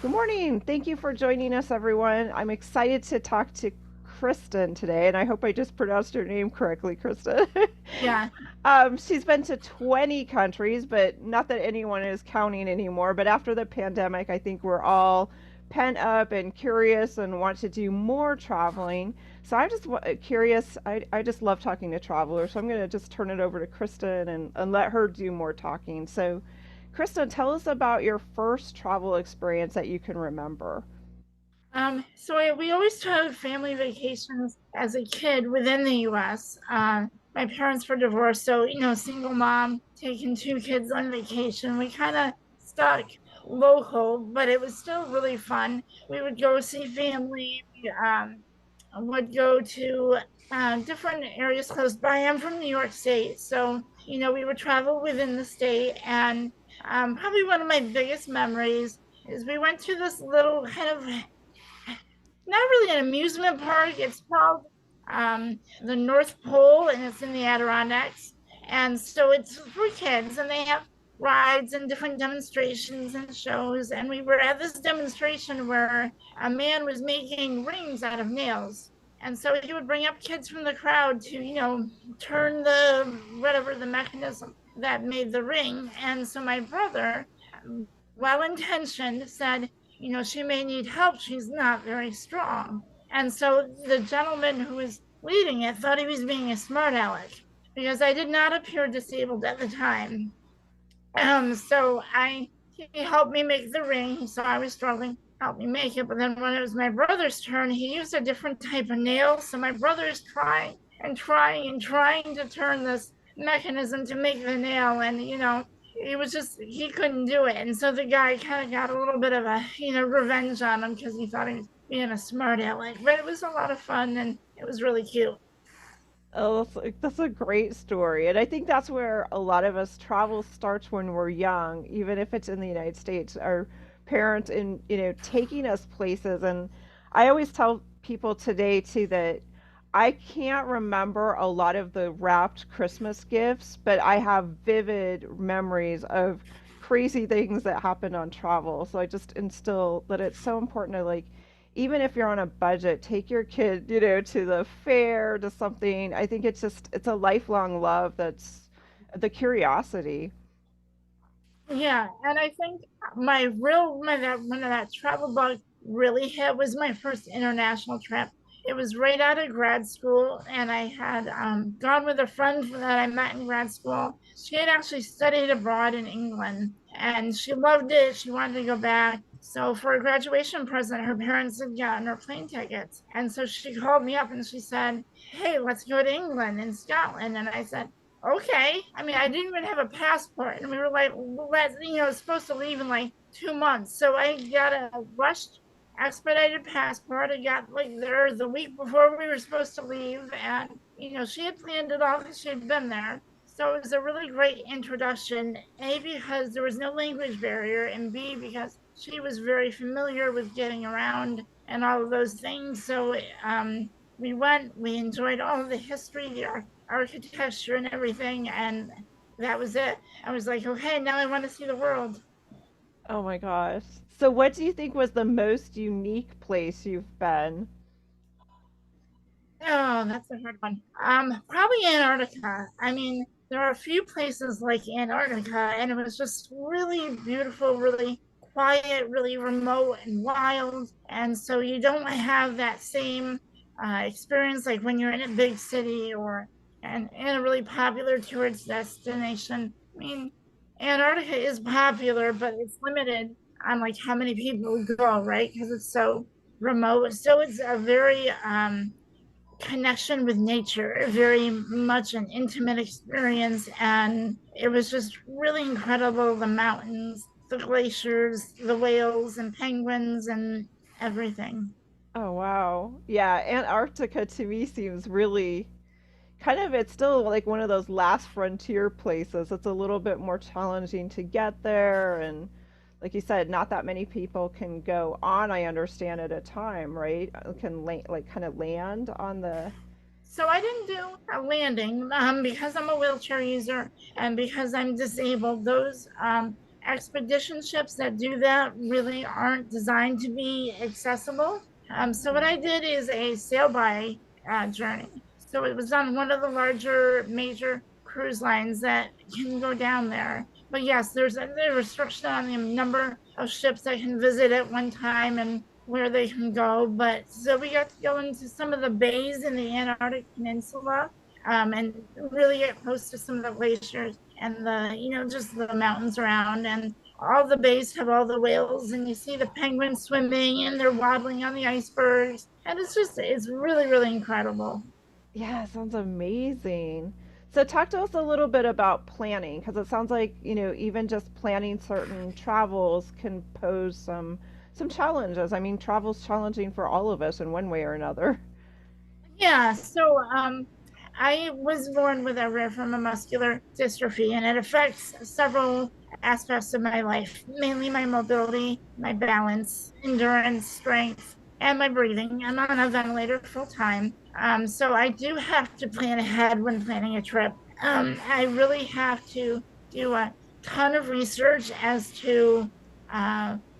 Good morning. Thank you for joining us, everyone. I'm excited to talk to Kristin today, and I hope I just pronounced her name correctly, Kristin. Yeah. She's been to 20 countries, but not that anyone is counting anymore. But after the pandemic, I think we're all pent up and curious and want to do more traveling. So I'm just curious. I just love talking to travelers. So I'm going to just turn it over to Kristin and let her do more talking. So, Krista, tell us about your first travel experience that you can remember. We always took family vacations as a kid within the US. My parents were divorced, so, single mom taking two kids on vacation. We kind of stuck local, but it was still really fun. We would go see family. We would go to different areas close by. I'm from New York State, so, we would travel within the state. And probably one of my biggest memories is we went to this little kind of not really an amusement park. It's called the North Pole, and it's in the Adirondacks. And so it's for kids, and they have rides and different demonstrations and shows. And we were at this demonstration where a man was making rings out of nails. And so he would bring up kids from the crowd to, turn the whatever the mechanism that made the ring. And so my brother, well intentioned, said, she may need help. She's not very strong. And so the gentleman who was leading it thought he was being a smart aleck because I did not appear disabled at the time. So he helped me make the ring. He saw I was struggling, helped me make it. But then when it was my brother's turn, he used a different type of nail. So my brother's trying and trying and trying to turn this mechanism to make the nail. And, it was just, he couldn't do it. And so the guy kind of got a little bit of a, revenge on him because he thought he was being a smart aleck. But it was a lot of fun and it was really cute. Oh, that's a great story. And I think that's where a lot of us travel starts when we're young, even if it's in the United States. Our parents in, taking us places. And I always tell people today too that I can't remember a lot of the wrapped Christmas gifts, but I have vivid memories of crazy things that happened on travel. So I just instill that it's so important to like even if you're on a budget, take your kid, to the fair, to something. I think it's a lifelong love that's the curiosity. Yeah, and I think my real when that travel bug really hit was my first international trip. It was right out of grad school, and I had gone with a friend that I met in grad school. She had actually studied abroad in England, and she loved it. She wanted to go back. So for a graduation present, her parents had gotten her plane tickets, and so she called me up and she said, "Hey, let's go to England and Scotland." And I said, okay. I mean, I didn't even have a passport, and we were like, let's, it's supposed to leave in like 2 months. So I got a rushed, expedited passport. I got like there the week before we were supposed to leave, and she had planned it all because she had been there. So it was a really great introduction. A, because there was no language barrier, and B, because she was very familiar with getting around and all of those things. So we went, we enjoyed all of the history, the architecture and everything, and that was it. I was like, okay, now I want to see the world. Oh my gosh. So what do you think was the most unique place you've been? Oh, that's a hard one. Probably Antarctica. I mean, there are a few places like Antarctica, and it was just really beautiful, really quiet, really remote and wild. And so you don't have that same experience like when you're in a big city or and in a really popular tourist destination. I mean, Antarctica is popular, but it's limited on like how many people go, right? Because it's so remote. So it's a very connection with nature, very much an intimate experience. And it was just really incredible, the mountains, the glaciers, the whales and penguins, and everything. Oh wow. Yeah, Antarctica to me seems really kind of it's still like one of those last frontier places. It's a little bit more challenging to get there and like you said, not that many people can go on, I understand, at a time, right? Can like kind of land on the So I didn't do a landing because I'm a wheelchair user and because I'm disabled. Those expedition ships that do that really aren't designed to be accessible. So what Mm. I did is a sail by journey. So it was on one of the larger major cruise lines that can go down there. But yes, there's a restriction on the number of ships that can visit at one time and where they can go. But so we got to go into some of the bays in the Antarctic Peninsula, and really get close to some of the glaciers and the, just the mountains around. And all the bays have all the whales, and you see the penguins swimming and they're waddling on the icebergs. And it's really, really incredible. Yeah, sounds amazing. So talk to us a little bit about planning, because it sounds like, even just planning certain travels can pose some challenges. I mean, travel's challenging for all of us in one way or another. Yeah, so I was born with a rare form of muscular dystrophy, and it affects several aspects of my life, mainly my mobility, my balance, endurance, strength, and my breathing. I'm on a ventilator full time. So I do have to plan ahead when planning a trip. I really have to do a ton of research as to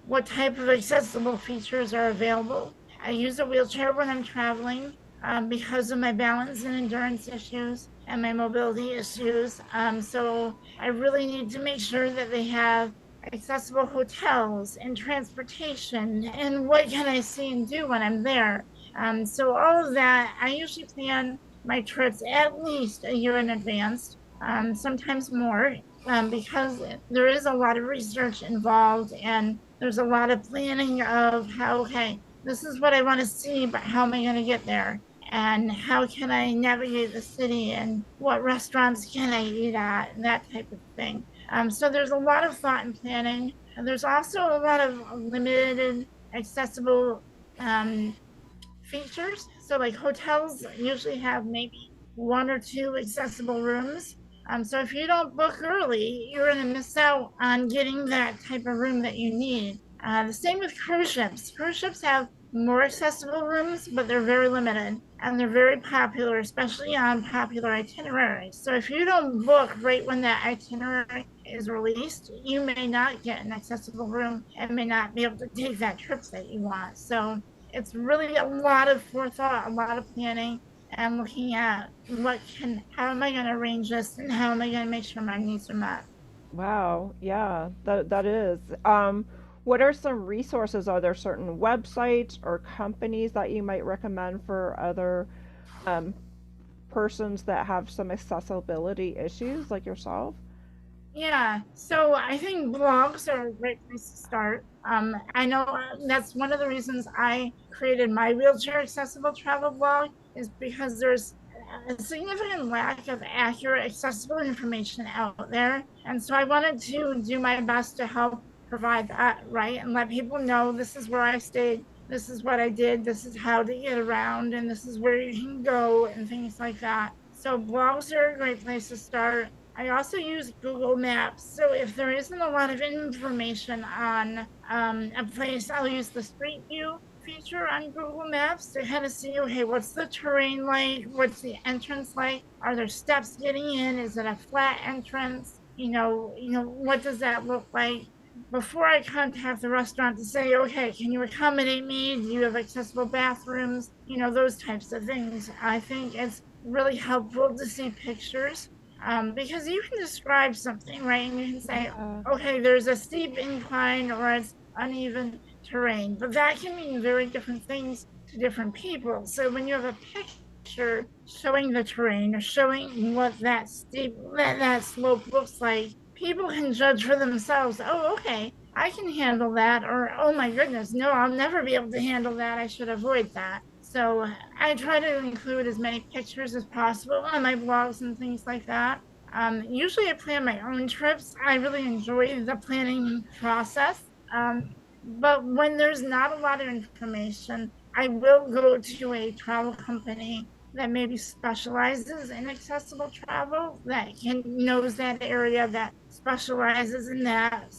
what type of accessible features are available. I use a wheelchair when I'm traveling because of my balance and endurance issues and my mobility issues. So I really need to make sure that they have accessible hotels and transportation and what can I see and do when I'm there. So all of that, I usually plan my trips at least a year in advance, sometimes more, because there is a lot of research involved and there's a lot of planning of how, okay, this is what I want to see, but how am I going to get there? And how can I navigate the city and what restaurants can I eat at and that type of thing. So there's a lot of thought and planning. And there's also a lot of limited accessible um, features. So like hotels usually have maybe one or two accessible rooms. So if you don't book early, you're going to miss out on getting that type of room that you need. The same with cruise ships. Cruise ships have more accessible rooms, but they're very limited and they're very popular, especially on popular itineraries. So if you don't book right when that itinerary is released, you may not get an accessible room and may not be able to take that trip that you want. So it's really a lot of forethought, a lot of planning, and looking at how am I going to arrange this and how am I going to make sure my needs are met. Wow, yeah, that is. What are some resources? Are there certain websites or companies that you might recommend for other um, persons that have some accessibility issues like yourself? Yeah, so I think blogs are a great place to start. I know that's one of the reasons I created my wheelchair accessible travel blog is because there's a significant lack of accurate, accessible information out there. And so I wanted to do my best to help provide that, right? And let people know this is where I stayed, this is what I did, this is how to get around, and this is where you can go, and things like that. So blogs are a great place to start. I also use Google Maps. So if there isn't a lot of information on a place, I'll use the Street View feature on Google Maps to kind of see, okay, what's the terrain like? What's the entrance like? Are there steps getting in? Is it a flat entrance? What does that look like? Before I contact the restaurant to say, okay, can you accommodate me? Do you have accessible bathrooms? Those types of things. I think it's really helpful to see pictures, because you can describe something, right? And you can say, Yeah. okay, there's a steep incline or it's uneven terrain, but that can mean very different things to different people. So when you have a picture showing the terrain or showing what that slope looks like, people can judge for themselves. Oh, okay, I can handle that, or oh my goodness, no, I'll never be able to handle that. I should avoid that. So I try to include as many pictures as possible on my blogs and things like that. Usually I plan my own trips. I really enjoy the planning process. But when there's not a lot of information, I will go to a travel company that maybe specializes in accessible travel, that knows that area, that specializes in that.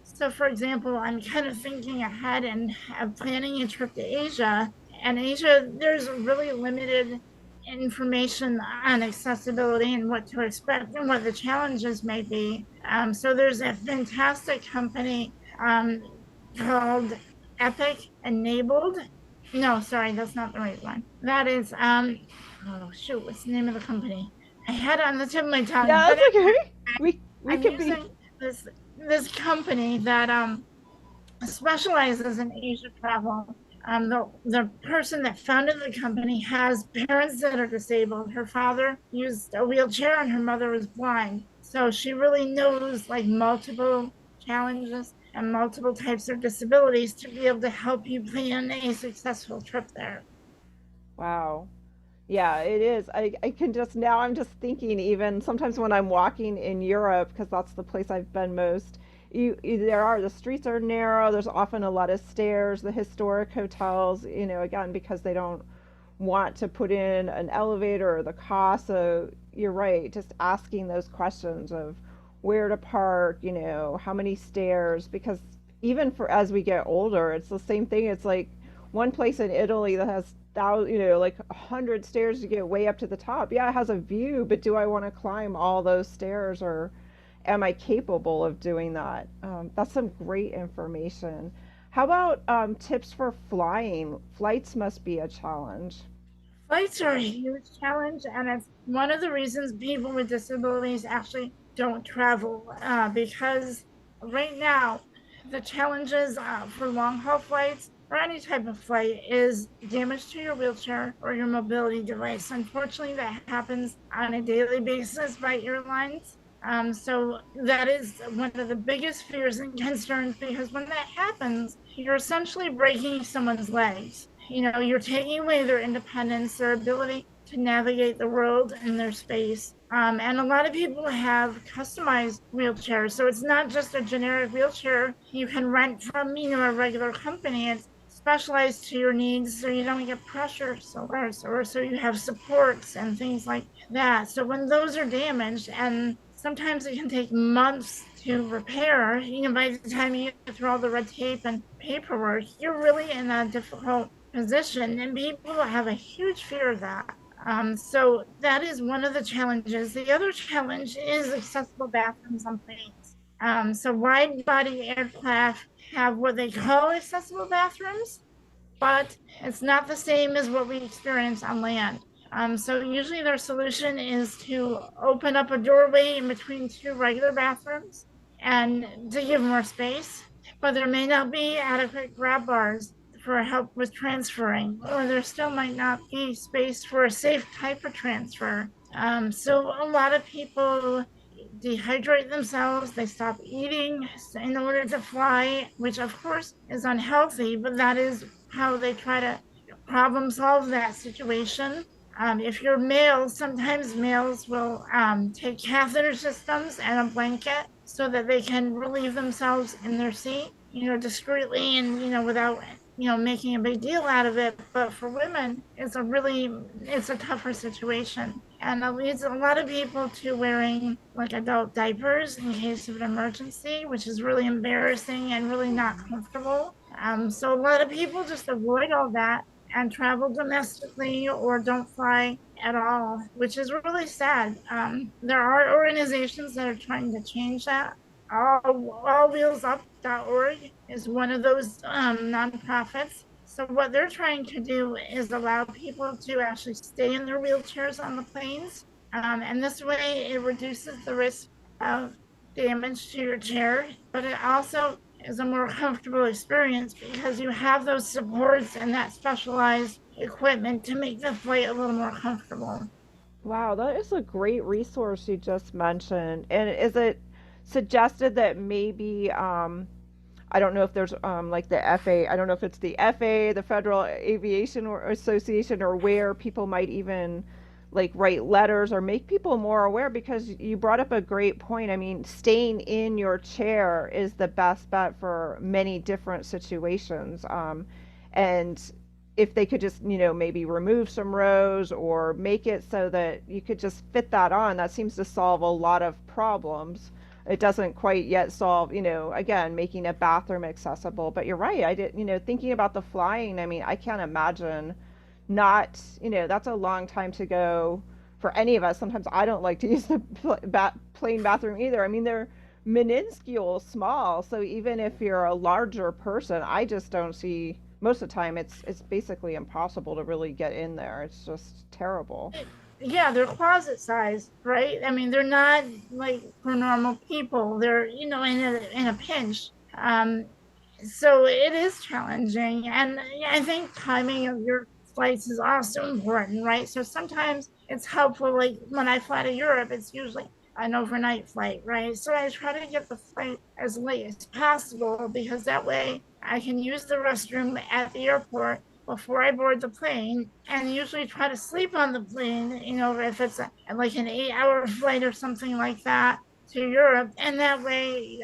So for example, I'm kind of thinking ahead and planning a trip to Asia. And Asia, there's really limited information on accessibility and what to expect and what the challenges may be. So there's a fantastic company called Epic Enabled. No, sorry, that's not the right one. That is oh shoot, what's the name of the company? I had it on the tip of my tongue, Yeah, but that's okay. We I'm can be. using this company that specializes in Asia travel. The person that founded the company has parents that are disabled. Her father used a wheelchair and her mother was blind. So she really knows like multiple challenges and multiple types of disabilities to be able to help you plan a successful trip there. Wow. Yeah, it is. I can just now I'm just thinking even sometimes when I'm walking in Europe because that's the place I've been most. There are the streets are narrow. There's often a lot of stairs. The historic hotels, again because they don't want to put in an elevator or the cost. So you're right. Just asking those questions of where to park. How many stairs because even for as we get older, it's the same thing. It's like one place in Italy that has like 100 stairs to get way up to the top. Yeah, it has a view, but do I want to climb all those stairs or am I capable of doing that? That's some great information. How about tips for flying? Flights must be a challenge. Flights are a huge challenge, and it's one of the reasons people with disabilities actually don't travel because right now the challenges for long haul flights or any type of flight is damage to your wheelchair or your mobility device. Unfortunately, that happens on a daily basis by airlines. So that is one of the biggest fears and concerns because when that happens, you're essentially breaking someone's legs. You're taking away their independence, their ability to navigate the world in their space. And a lot of people have customized wheelchairs. So it's not just a generic wheelchair you can rent from, a regular company. It's specialized to your needs so you don't get pressure sores or so you have supports and things like that. So when those are damaged, and sometimes it can take months to repair, by the time you get through all the red tape and paperwork, you're really in a difficult position, and people have a huge fear of that. So that is one of the challenges. The other challenge is accessible bathrooms on planes. So wide body aircraft have what they call accessible bathrooms, but it's not the same as what we experience on land. So usually their solution is to open up a doorway in between two regular bathrooms and to give more space, but there may not be adequate grab bars for help with transferring, or there still might not be space for a safe type of transfer. So a lot of people dehydrate themselves, they stop eating in order to fly, which of course is unhealthy, but that is how they try to problem solve that situation. If you're male, sometimes males will take catheter systems and a blanket so that they can relieve themselves in their seat, discreetly and, without, making a big deal out of it. But for women, it's a tougher situation. And it leads a lot of people to wearing like adult diapers in case of an emergency, which is really embarrassing and really not comfortable. So a lot of people just avoid all that and travel domestically or don't fly at all, which is really sad. There are organizations that are trying to change that. Allwheelsup.org is one of those nonprofits. So what they're trying to do is allow people to actually stay in their wheelchairs on the planes, and this way it reduces the risk of damage to your chair, but it also is a more comfortable experience because you have those supports and that specialized equipment to make the flight a little more comfortable. Wow, that is a great resource you just mentioned. And is it suggested that maybe I don't know if there's like the FA, I don't know if it's the FA, the Federal Aviation Association, or where people might even like write letters or make people more aware because you brought up a great point. I mean, staying in your chair is the best bet for many different situations. And if they could just, maybe remove some rows or make it so that you could just fit that on, that seems to solve a lot of problems. It doesn't quite yet solve, again, making a bathroom accessible. But you're right. I did, thinking about the flying, I mean, I can't imagine not, that's a long time to go for any of us. Sometimes I don't like to use the plane bathroom either. I mean, they're minuscule, small, so even if you're a larger person, I just don't see, most of the time it's basically impossible to really get in there. It's just terrible. Yeah, they're closet size, right? I mean, they're not like for normal people. They're, in a pinch. So it is challenging, and I think timing of your flights is also important, right? So sometimes it's helpful. Like when I fly to Europe, it's usually an overnight flight, right? So I try to get the flight as late as possible because that way I can use the restroom at the airport before I board the plane, and usually try to sleep on the plane, if it's like an 8 hour flight or something like that to Europe. And that way,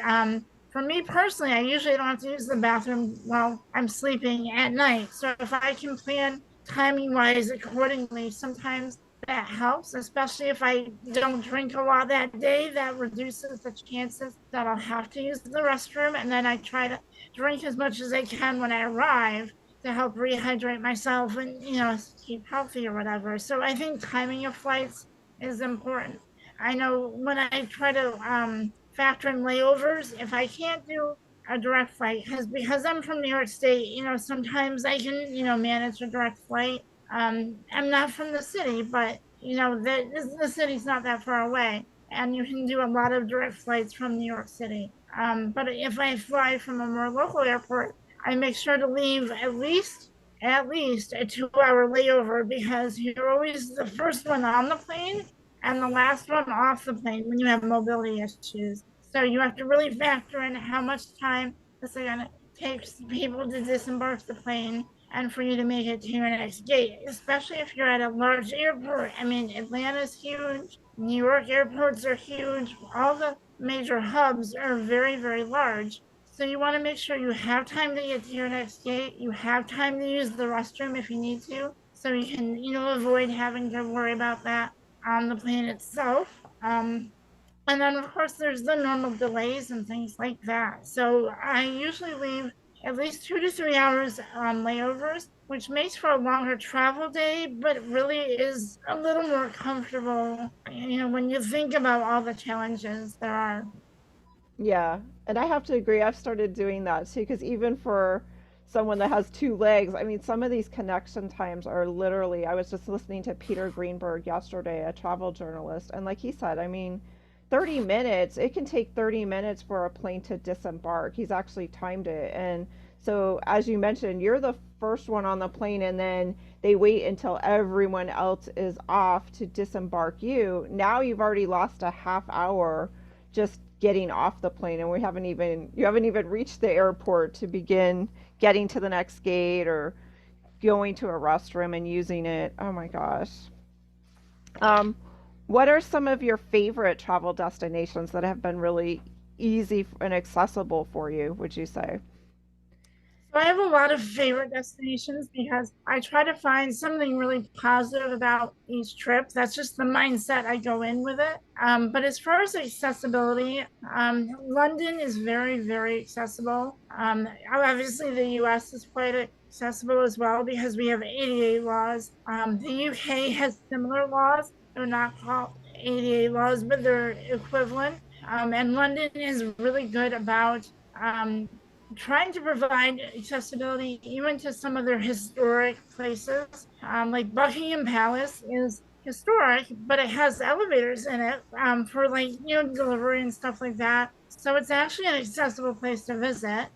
for me personally, I usually don't have to use the bathroom while I'm sleeping at night. So if I can plan timing wise accordingly, sometimes that helps, especially if I don't drink a lot that day. That reduces the chances that I'll have to use the restroom. And then I try to drink as much as I can when I arrive to help rehydrate myself and, keep healthy or whatever. So I think timing of flights is important. I know when I try to factor in layovers, if I can't do a direct flight, because I'm from New York State, sometimes I can, manage a direct flight. I'm not from the city, but the city's not that far away, and you can do a lot of direct flights from New York City. But if I fly from a more local airport, I make sure to leave at least a 2 hour layover because you're always the first one on the plane and the last one off the plane when you have mobility issues. So you have to really factor in how much time it's going to take people to disembark the plane and for you to make it to your next gate, especially if you're at a large airport. I mean, Atlanta's huge, New York airports are huge, all the major hubs are very, very large. So you want to make sure you have time to get to your next gate. You have time to use the restroom if you need to, so you can, avoid having to worry about that on the plane itself. And then, of course, there's the normal delays and things like that. So I usually leave at least 2 to 3 hours on layovers, which makes for a longer travel day, but really is a little more comfortable, when you think about all the challenges there are. Yeah, and I have to agree. I've started doing that too, because even for someone that has two legs, I mean, some of these connection times are literally. I was just listening to Peter Greenberg yesterday, a travel journalist, and like he said, I mean, 30 minutes, it can take 30 minutes for a plane to disembark. He's actually timed it. And so, as you mentioned, you're the first one on the plane, and then they wait until everyone else is off to disembark you. Now you've already lost a half hour just getting off the plane, and you haven't even reached the airport to begin getting to the next gate or going to a restroom and using it. Oh my gosh. um what are some of your favorite travel destinations that have been really easy and accessible for you, would you say? So I have a lot of favorite destinations because I try to find something really positive about each trip. That's just the mindset I go in with it. But as far as accessibility, London is very, very accessible. Obviously, the US is quite accessible as well because we have 88 laws. The UK has similar laws. They're not called 88 laws, but they're equivalent. And London is really good about trying to provide accessibility even to some of their historic places. Like Buckingham Palace is historic, but it has elevators in it for like delivery and stuff like that. So it's actually an accessible place to visit.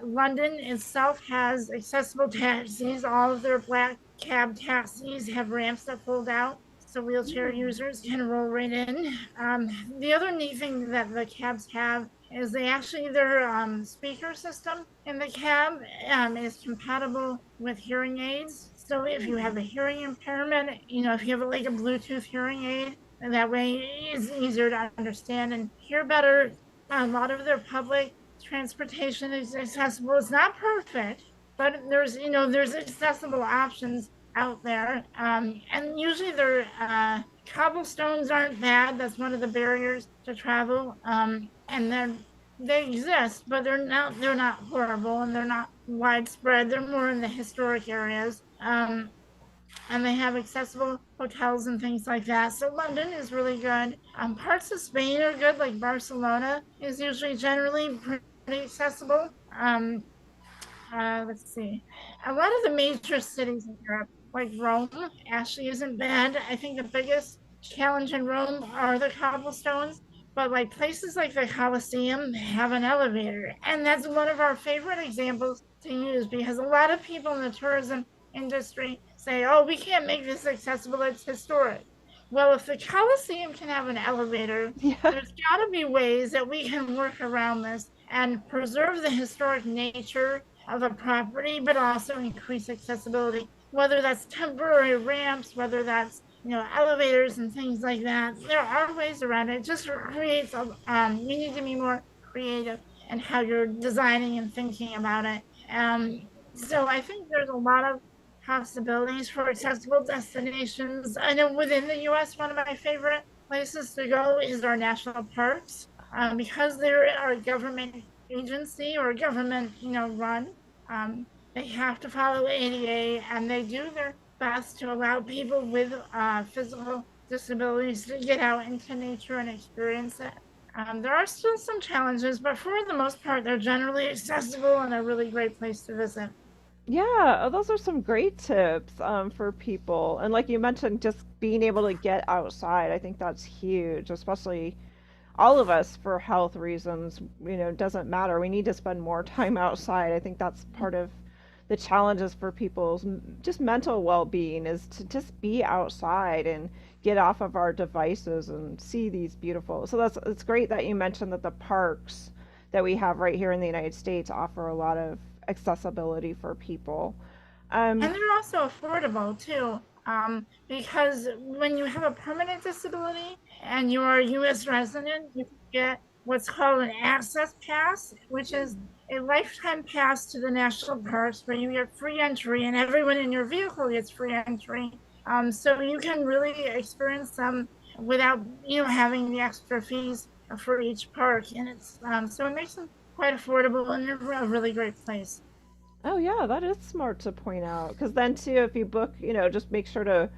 London itself has accessible taxis. All of their black cab taxis have ramps that fold out, so wheelchair users can roll right in. The other neat thing that the cabs have is their speaker system in the cab is compatible with hearing aids. So if you have a hearing impairment, if you have like a Bluetooth hearing aid, and that way it's easier to understand and hear better. A lot of their public transportation is accessible. It's not perfect, but there's accessible options out there. And usually their cobblestones aren't bad. That's one of the barriers to travel. And they exist, but they're not horrible and they're not widespread. They're more in the historic areas. and they have accessible hotels and things like that. So London is really good. Parts of Spain are good, like Barcelona is usually generally pretty accessible. Let's see. A lot of the major cities in Europe, like Rome, actually isn't bad. I think the biggest challenge in Rome are the cobblestones, but like places like the Colosseum have an elevator. And that's one of our favorite examples to use because a lot of people in the tourism industry say, oh, we can't make this accessible, it's historic. Well, if the Colosseum can have an elevator, Yeah. there's got to be ways that we can work around this and preserve the historic nature of a property, but also increase accessibility, whether that's temporary ramps, whether that's elevators and things like that. There are ways around it. It just creates you need to be more creative in how you're designing and thinking about it. So I think there's a lot of possibilities for accessible destinations. I know within the US, one of my favorite places to go is our national parks. Because they're a government agency or government, run, they have to follow ADA, and they do their best to allow people with physical disabilities to get out into nature and experience it. There are still some challenges, but for the most part, they're generally accessible and a really great place to visit. Yeah, those are some great tips for people. And like you mentioned, just being able to get outside, I think that's huge, especially all of us for health reasons. Doesn't matter. We need to spend more time outside. I think that's part of the challenges for people's just mental well-being is to just be outside and get off of our devices and see these beautiful. So it's great that you mentioned that the parks that we have right here in the United States offer a lot of accessibility for people. And Um, they're also affordable too, because when you have a permanent disability and you're a U.S. resident, you can get what's called an access pass, which is a lifetime pass to the national parks where you get free entry and everyone in your vehicle gets free entry. So you can really experience them without having the extra fees for each park, and it's so it makes them quite affordable and a really great place. Oh yeah, that is smart to point out. Because then too, if you book, just make sure to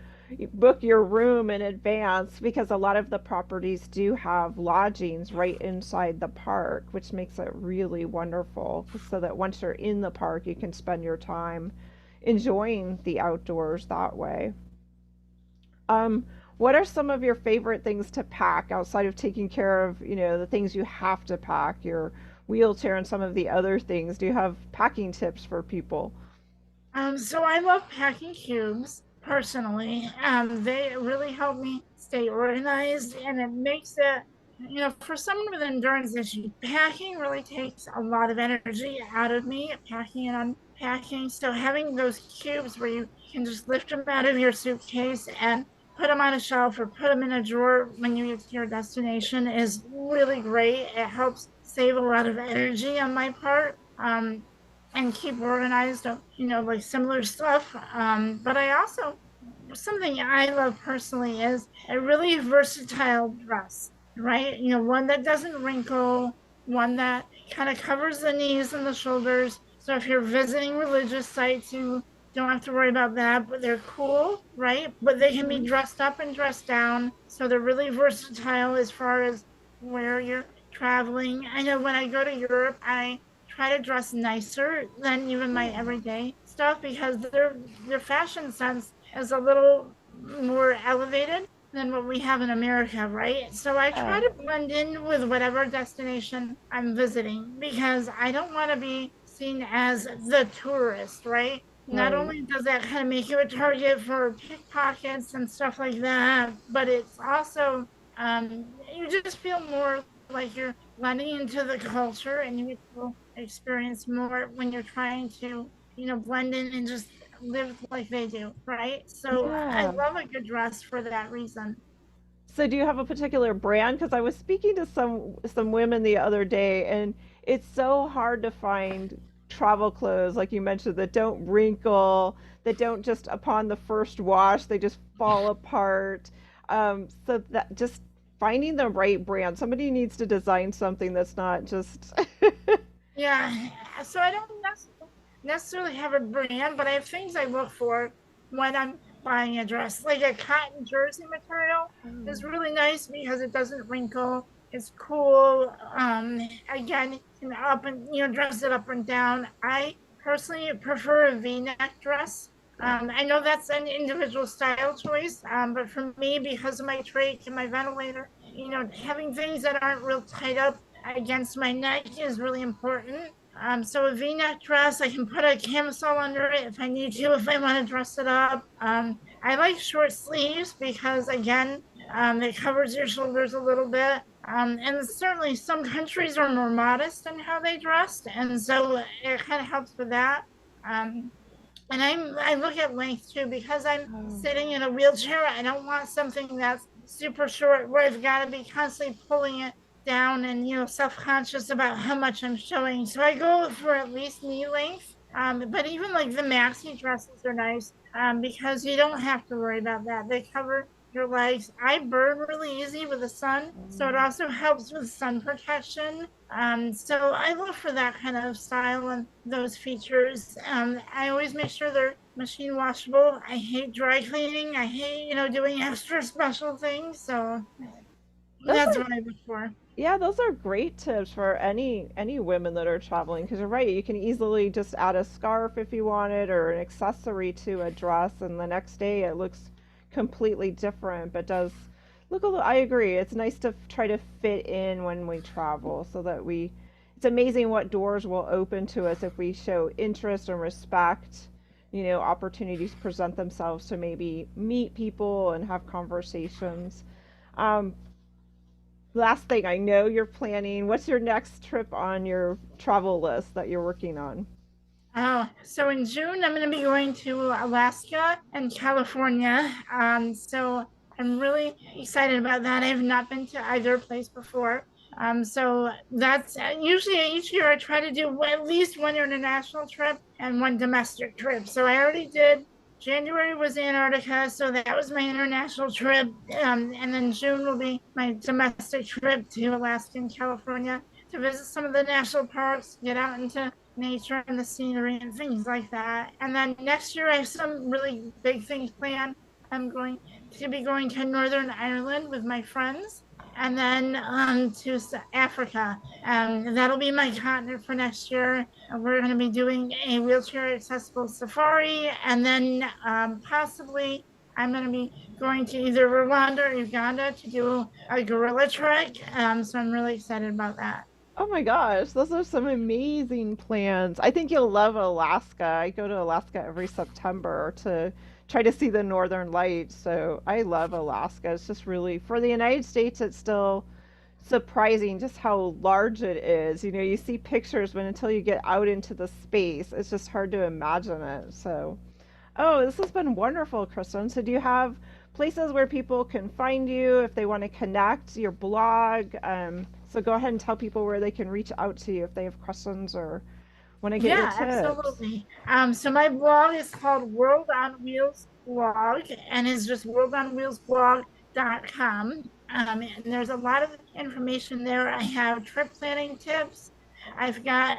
book your room in advance because a lot of the properties do have lodgings right inside the park, which makes it really wonderful. So that once you're in the park, you can spend your time enjoying the outdoors that way. Um, what are some of your favorite things to pack outside of taking care of, the things you have to pack, your wheelchair and some of the other things? Do you have packing tips for people? So I love packing cubes personally. They really help me stay organized, and it makes it, for someone with an endurance issue, packing really takes a lot of energy out of me, packing and unpacking. So having those cubes where you can just lift them out of your suitcase and put them on a shelf or put them in a drawer when you get to your destination is really great. It helps save a lot of energy on my part. And keep organized, like similar stuff. But I also, something I love personally is a really versatile dress, right? One that doesn't wrinkle, one that kind of covers the knees and the shoulders. So if you're visiting religious sites, you don't have to worry about that, but they're cool, right? But they can be Hmm. dressed up and dressed down. So they're really versatile as far as where you're traveling. I know when I go to Europe, I try to dress nicer than even my Yeah. everyday stuff because their fashion sense is a little more elevated than what we have in America, right? So I try Yeah. to blend in with whatever destination I'm visiting because I don't want to be seen as the tourist, right? Not Right. only does that kind of make you a target for pickpockets and stuff like that, but it's also you just feel more like you're blending into the culture and you get to experience more when you're trying to, blend in and just live like they do, right? So I Yeah. love a good dress for that reason. So do you have a particular brand? Because I was speaking to some women the other day, and it's so hard to find travel clothes, like you mentioned, that don't wrinkle, that don't just upon the first wash, they just fall apart. So that just finding the right brand. Somebody needs to design something that's not just Yeah, so I don't necessarily have a brand, but I have things I look for when I'm buying a dress. Like a cotton jersey material is Oh. really nice because it doesn't wrinkle. It's cool. Again, you can up and dress it up and down. I personally prefer a V-neck dress. I know that's an individual style choice, but for me, because of my trach and my ventilator, having things that aren't real tight up against my neck is really important. So a V-neck dress, I can put a camisole under it if I need to, if I want to dress it up. I like short sleeves because again, it covers your shoulders a little bit. And certainly some countries are more modest in how they dress, and so it kind of helps with that. Um, and I look at length too because I'm Oh. sitting in a wheelchair. I don't want something that's super short where I've got to be constantly pulling it down and self-conscious about how much I'm showing. So I go for at least knee length. But even like the maxi dresses are nice because you don't have to worry about that. They cover your legs. I burn really easy with the sun, so it Mm. also helps with sun protection. So I look for that kind of style and those features. I always make sure they're machine washable. I hate dry cleaning. I hate, doing extra special things. So Those that's are what I look for. Yeah, those are great tips for any women that are traveling because you're right, you can easily just add a scarf if you wanted or an accessory to a dress and the next day it looks completely different, but does look a little, I agree. It's nice to try to fit in when we travel so that we it's amazing what doors will open to us if we show interest and respect. Opportunities present themselves to maybe meet people and have conversations. Um, Last thing, I know you're planning. What's your next trip on your travel list that you're working on? Oh, so in June, I'm going to be going to Alaska and California. So I'm really excited about that. I have not been to either place before. So that's usually each year I try to do at least one international trip and one domestic trip. So I already did. January was Antarctica, so that was my international trip. And then June will be my domestic trip to Alaska and California to visit some of the national parks, get out into nature and the scenery and things like that. And then next year, I have some really big things planned. I'm going to be going to Northern Ireland with my friends and then to Africa. That'll be my continent for next year. We're going to be doing a wheelchair accessible safari, and then possibly I'm going to be going to either Rwanda or Uganda to do a gorilla trek. So I'm really excited about that. Oh my gosh, those are some amazing plans. I think you'll love Alaska. I go to Alaska every September to try to see the northern lights. So I love Alaska. It's just really, for the United States, it's still surprising just how large it is. You see pictures, but until you get out into the space, it's just hard to imagine it. So oh, this has been wonderful, Kristen. So, do you have places where people can find you if they want to connect, your blog? So, go ahead and tell people where they can reach out to you if they have questions or want to get your Yeah, tips. absolutely. So my blog is called World on Wheels blog, and it's just worldonwheelsblog.com. And there's a lot of information there. I have trip planning tips. I've got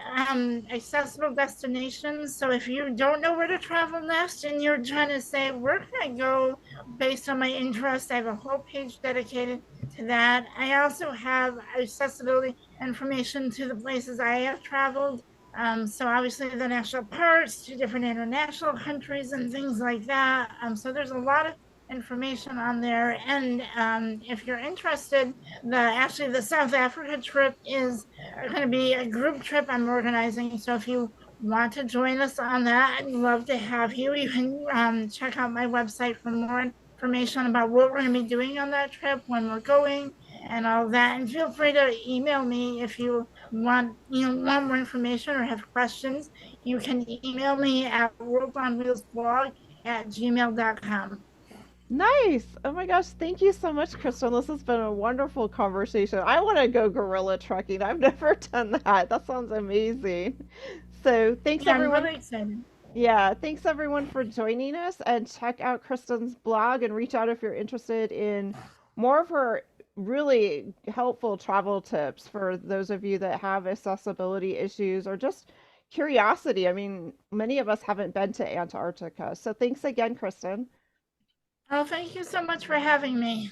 accessible destinations. So if you don't know where to travel next and you're trying to say, where can I go based on my interest, I have a whole page dedicated to that. I also have accessibility information to the places I have traveled, so obviously the national parks to different international countries and things like that. So there's a lot of information on there. And if you're interested, the South Africa trip is going to be a group trip I'm organizing. So if you want to join us on that, I'd love to have you. You can check out my website for more information about what we're going to be doing on that trip, when we're going, and all that. And feel free to email me if you want more information or have questions. You can email me at worldonwheelsblog@gmail.com. Nice. Oh my gosh, thank you so much, Kristen. This has been a wonderful conversation. I want to go gorilla trekking. I've never done that. That sounds amazing. So, thanks Yeah, I'm everyone. really excited. Yeah, thanks everyone for joining us and check out Kristen's blog and reach out if you're interested in more of her really helpful travel tips for those of you that have accessibility issues or just curiosity. I mean, many of us haven't been to Antarctica. So thanks again, Kristen. Oh, thank you so much for having me.